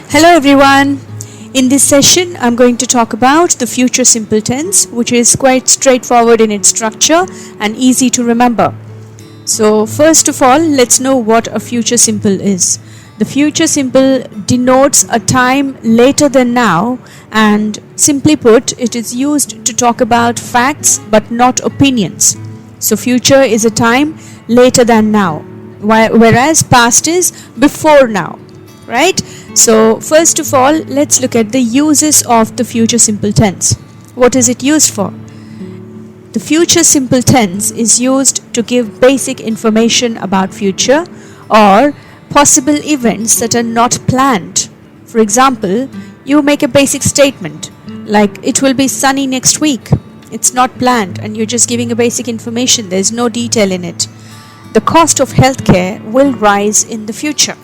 Hello everyone. In this session, I'm going to talk about the future simple tense, which is quite straightforward in its structure and easy to remember. So first of all, let's know what a future simple is. The future simple denotes a time later than now, and simply put, it is used to talk about facts but not opinions. So future is a time later than now, whereas past is before now, right? So first of all, let's look at the uses of the future simple tense. What is it used for? The future simple tense is used to give basic information about future or possible events that are not planned. For example, you make a basic statement like it will be sunny next week. It's not planned and you're just giving a basic information. There's no detail in it. The cost of healthcare will rise in the future.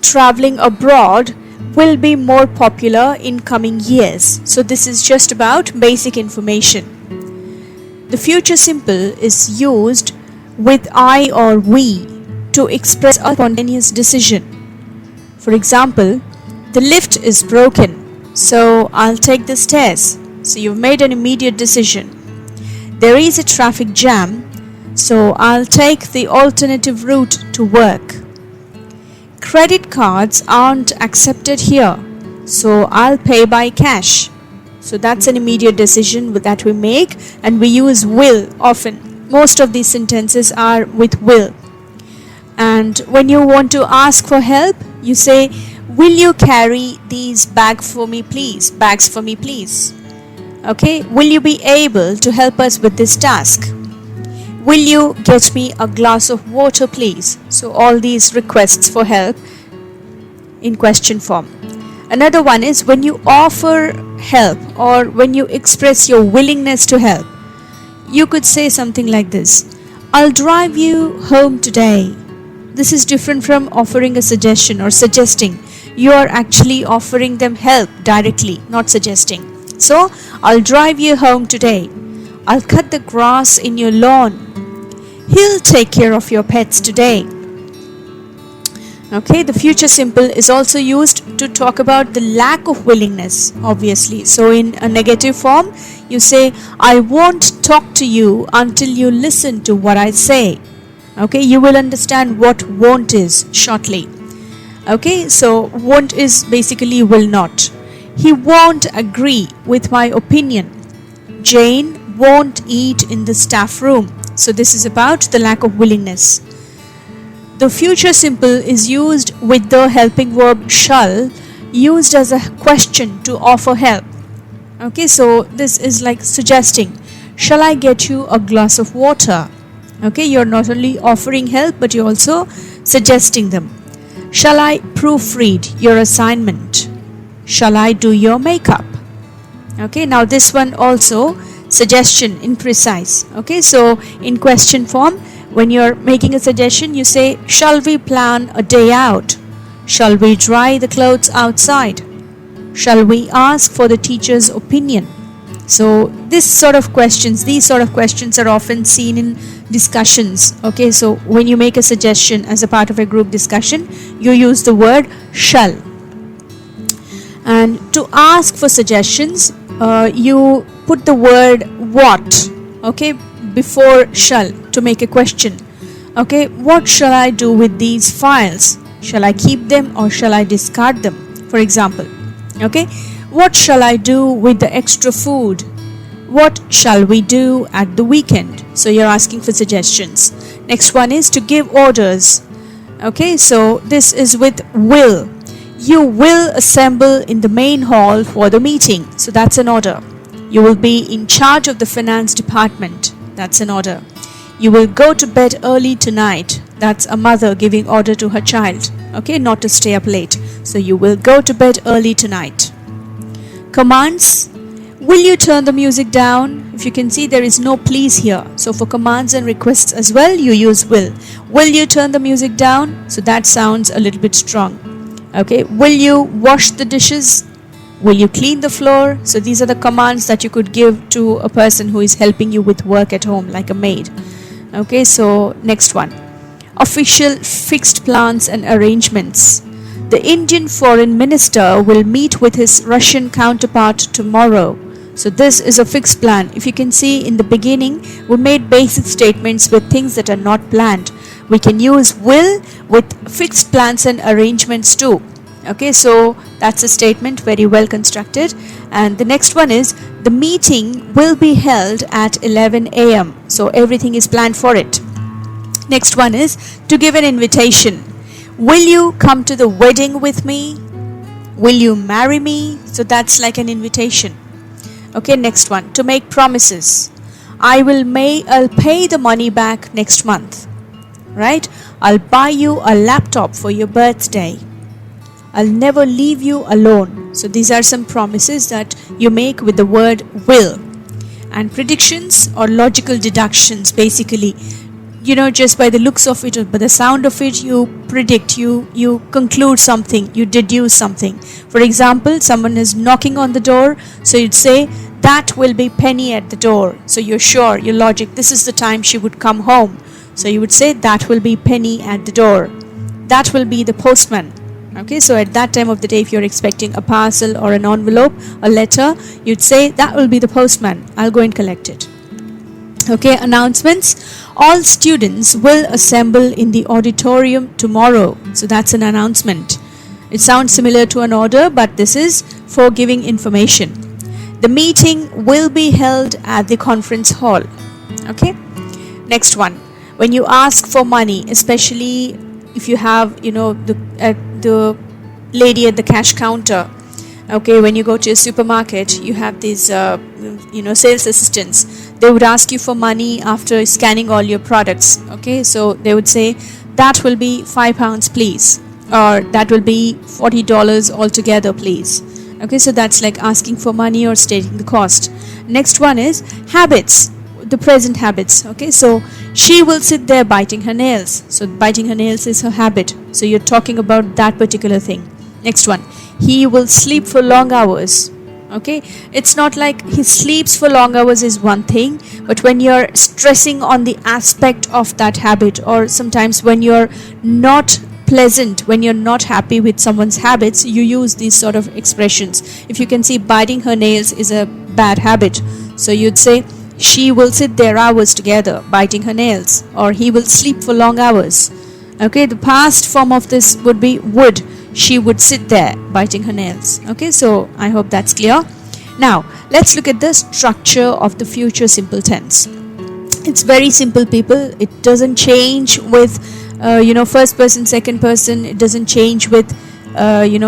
Traveling abroad will be more popular in coming years. So this is just about basic information. The future simple is used with I or we to express a spontaneous decision. For example, the lift is broken, so I'll take the stairs. So you've made an immediate decision. There is a traffic jam, so I'll take the alternative route to work. Credit cards aren't accepted here, so I'll pay by cash. So that's an immediate decision that we make, and we use will often. Most of these sentences are with will. And when you want to ask for help, you say, will you carry these bags for me please? Okay, will you be able to help us with this task? Will you get me a glass of water please? So all these requests for help in question form. Another one is when you offer help or when you express your willingness to help. You could say something like this: I'll drive you home today. This is different from offering a suggestion or suggesting. You are actually offering them help directly, not suggesting. So, I'll drive you home today. I'll cut the grass in your lawn. He'll take care of your pets today. Okay, the future simple is also used to talk about the lack of willingness, obviously. So in a negative form, you say, I won't talk to you until you listen to what I say. Okay, you will understand what won't is shortly. Okay, so won't is basically will not. He won't agree with my opinion. Jane won't eat in the staff room. So this is about the lack of willingness. The future simple is used with the helping verb shall, used as a question to offer help. Okay, so this is like suggesting. Shall I get you a glass of water? Okay, you're not only offering help, but you're also suggesting them. Shall I proofread your assignment? Shall I do your makeup? Okay, now this one also suggestion imprecise. Okay, so in question form, when you're making a suggestion, you say, shall we plan a day out? Shall we dry the clothes outside? Shall we ask for the teacher's opinion? So these sort of questions are often seen in discussions. Okay, so when you make a suggestion as a part of a group discussion, you use the word shall. And to ask for suggestions, you put the word what, okay, before shall to make a question. Okay, what shall I do with these files? Shall I keep them or shall I discard them? For example, okay, what shall I do with the extra food? What shall we do at the weekend? So you're asking for suggestions. Next one is to give orders. Okay, so this is with will. You will assemble in the main hall for the meeting. So that's an order. You will be in charge of the finance department. That's an order. You will go to bed early tonight. That's a mother giving order to her child. Okay, not to stay up late. So you will go to bed early tonight. Commands. Will you turn the music down? If you can see, there is no please here. So for commands and requests as well, you use will. Will you turn the music down? So that sounds a little bit strong. Okay, will you wash the dishes? Will you clean the floor? So these are the commands that you could give to a person who is helping you with work at home, like a maid. Okay, so next one. Official fixed plans and arrangements. The Indian foreign minister will meet with his Russian counterpart tomorrow. So this is a fixed plan. If you can see in the beginning, we made basic statements with things that are not planned. We can use will with fixed plans and arrangements too. Okay, so that's a statement, very well constructed. And the next one is, the meeting will be held at 11 a.m. So everything is planned for it. Next one is, to give an invitation. Will you come to the wedding with me? Will you marry me? So that's like an invitation. Okay, next one, to make promises. I'll pay the money back next month. Right? I'll buy you a laptop for your birthday. I'll never leave you alone. So these are some promises that you make with the word will. And predictions or logical deductions, basically, just by the looks of it or by the sound of it, you predict, you conclude something, you deduce something. For example, someone is knocking on the door, so you'd say, that will be Penny at the door. So you're sure, your logic, this is the time she would come home. So you would say, that will be Penny at the door. That will be the postman. Okay, so at that time of the day, if you're expecting a parcel or an envelope, a letter, you'd say, that will be the postman. I'll go and collect it. Okay, announcements. All students will assemble in the auditorium tomorrow. So that's an announcement. It sounds similar to an order, but this is for giving information. The meeting will be held at the conference hall. Okay, next one. When you ask for money, especially if you have, the lady at the cash counter. Okay, when you go to a supermarket, you have these, sales assistants. They would ask you for money after scanning all your products. Okay, so they would say, that will be £5, please. Or that will be $40 altogether, please. Okay, so that's like asking for money or stating the cost. Next one is habits, the present habits. Okay, so she will sit there biting her nails. So biting her nails is her habit. So you're talking about that particular thing. Next one, he will sleep for long hours. Okay, it's not like he sleeps for long hours is one thing, but when you're stressing on the aspect of that habit, or sometimes when you're not pleasant, when you're not happy with someone's habits, you use these sort of expressions. If you can see, biting her nails is a bad habit, so you'd say, she will sit there hours together biting her nails, or he will sleep for long hours. Okay, the past form of this would be would. She would sit there biting her nails. Okay, so I hope that's clear. Now let's look at the structure of the future simple tense. It's very simple, people. It doesn't change with first person, second person. It doesn't change with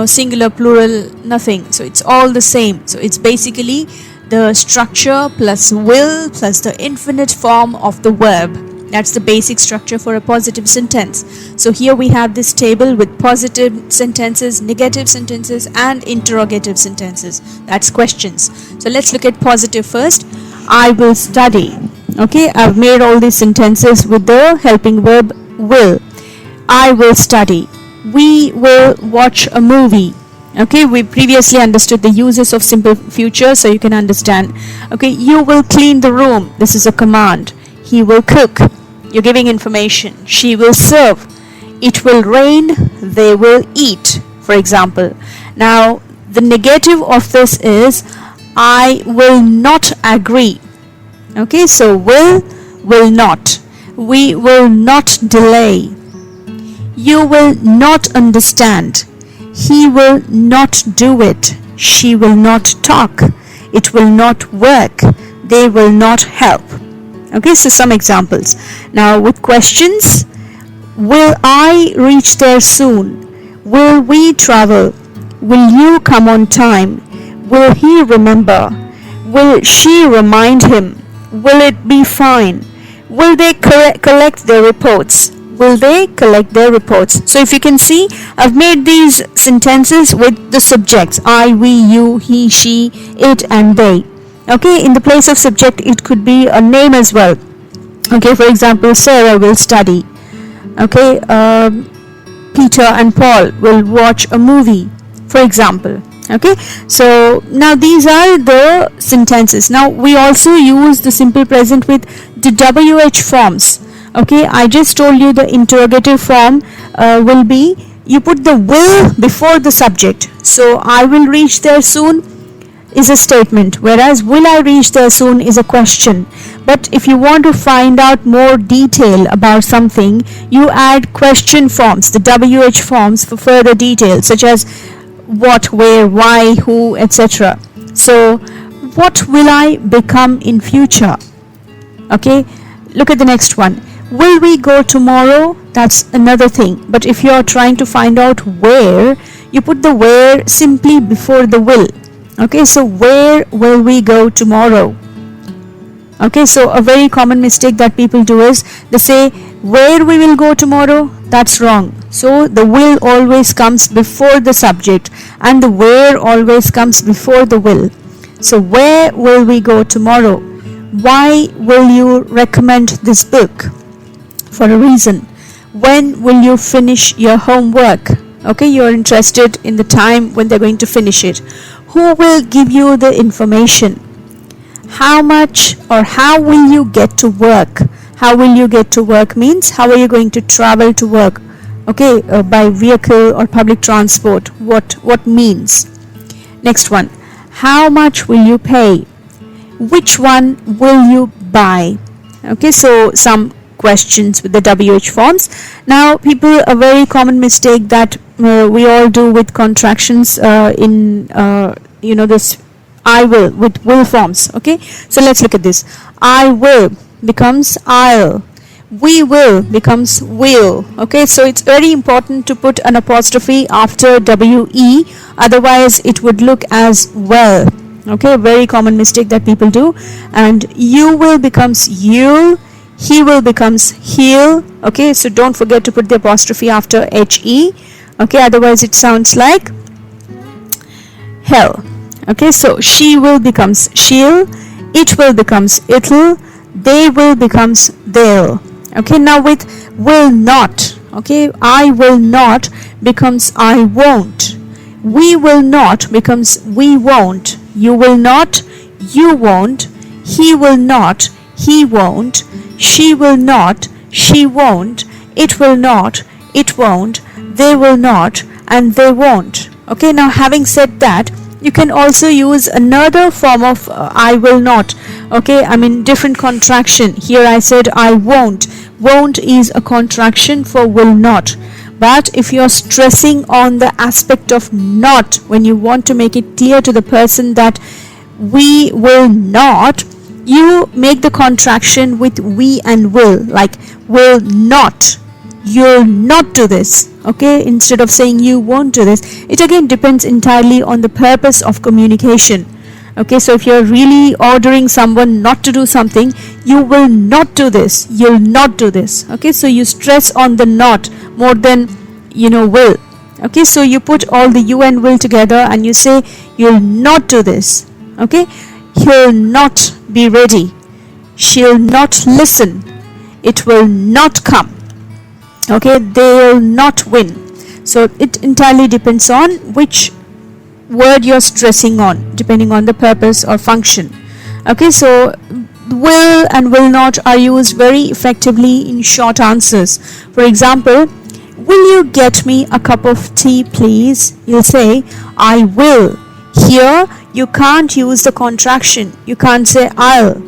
singular, plural, nothing. So it's all the same. So it's basically the structure plus will plus the infinite form of the verb. That's the basic structure for a positive sentence. So here we have this table with positive sentences, negative sentences, and interrogative sentences. That's questions. So let's look at positive first. I will study. Okay, I've made all these sentences with the helping verb will. I will study. We will watch a movie. Okay, we previously understood the uses of simple future, so you can understand. Okay, you will clean the room. This is a command. He will cook. You're giving information. She will serve. It will rain. They will eat, for example. Now, the negative of this is, I will not agree. Okay, so will not. We will not delay. You will not understand. He will not do it. She will not talk. It will not work. They will not help. Okay, so some examples. Now with questions, will I reach there soon? Will we travel? Will you come on time? Will he remember? Will she remind him? Will it be fine? Will they collect their reports? Will they collect their reports? So if you can see, I've made these sentences with the subjects I, we, you, he, she, it, and they. Okay, in the place of subject, it could be a name as well. Okay, for example, Sarah will study. Okay, Peter and Paul will watch a movie, for example. Okay, so now these are the sentences. Now we also use the simple present with the WH forms. Okay, I just told you the interrogative form will be, you put the will before the subject. So I will reach there soon is a statement, whereas will I reach there soon is a question. But if you want to find out more detail about something, you add question forms, the WH forms, for further details such as what, where, why, who, etc. So what will I become in future? Okay, look at the next one. Will we go tomorrow? That's another thing. But if you are trying to find out where, you put the where simply before the will. Okay, so where will we go tomorrow? Okay, so a very common mistake that people do is they say where we will go tomorrow. That's wrong. So the will always comes before the subject and the where always comes before the will. So where will we go tomorrow? Why will you recommend this book? For a reason. When will you finish your homework? Okay, you're interested in the time when they're going to finish it. Who will give you the information? How much or how will you get to work? How will you get to work means how are you going to travel to work? Okay, by vehicle or public transport. What means? Next one. How much will you pay? Which one will you buy? Okay, so some questions with the WH forms. Now people, a very common mistake that we all do with contractions in this I will with will forms. Okay, so let's look at this. I will becomes I'll. We will becomes will. Okay, so it's very important to put an apostrophe after WE, otherwise it would look as well. Okay, very common mistake that people do. And you will becomes you'll. He will becomes he'll. Okay, so don't forget to put the apostrophe after HE. Okay, otherwise it sounds like hell. Okay, so she will becomes she'll. It will becomes it'll. They will becomes they'll. Okay, now with will not. Okay, I will not becomes I won't. We will not becomes we won't. You will not, you won't. He will not, he won't. She will not, she won't. It will not, it won't. They will not, and they won't. Okay, now having said that, you can also use another form of I will not. Okay, I mean different contraction. Here I said I won't. Won't is a contraction for will not. But if you're stressing on the aspect of not, when you want to make it clear to the person that we will not, you make the contraction with we and will not. You'll not do this. Okay, instead of saying you won't do this. It again depends entirely on the purpose of communication. Okay, so if you're really ordering someone not to do something, you will not do this, you'll not do this. Okay, so you stress on the not more than will. Okay, so you put all the you and will together and you say you'll not do this. Okay, he'll not be ready, she'll not listen, it will not come. Okay, they'll not win. So it entirely depends on which word you're stressing on, depending on the purpose or function. Okay, so will and will not are used very effectively in short answers. For example, will you get me a cup of tea please? You'll say I will. Here you can't use the contraction. You can't say I'll.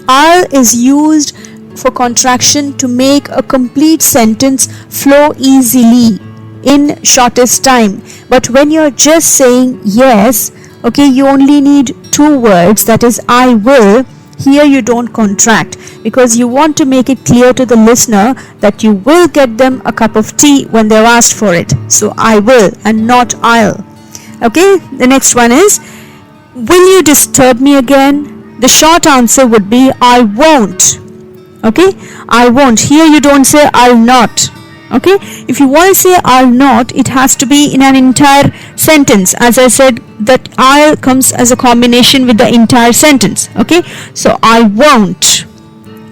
I'll is used for contraction to make a complete sentence flow easily in shortest time. But when you're just saying yes, okay, you only need two words, that is I will. Here you don't contract because you want to make it clear to the listener that you will get them a cup of tea when they're asked for it. So I will and not I'll. Okay, the next one is, will you disturb me again? The short answer would be I won't. Okay, I won't. Here you don't say I'll not. Okay, if you want to say I'll not, it has to be in an entire sentence. As I said, that I'll comes as a combination with the entire sentence. Okay, so I won't.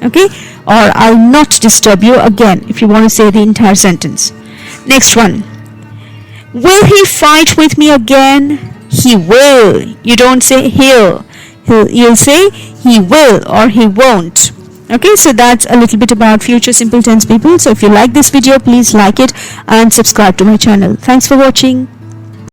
Okay, or I'll not disturb you again if you want to say the entire sentence. Next one. Will he fight with me again? he will. You don't say he'll. You'll say he will or he won't. Okay, so that's a little bit about future simple tense, people. So if you like this video, please like it and subscribe to my channel. Thanks for watching.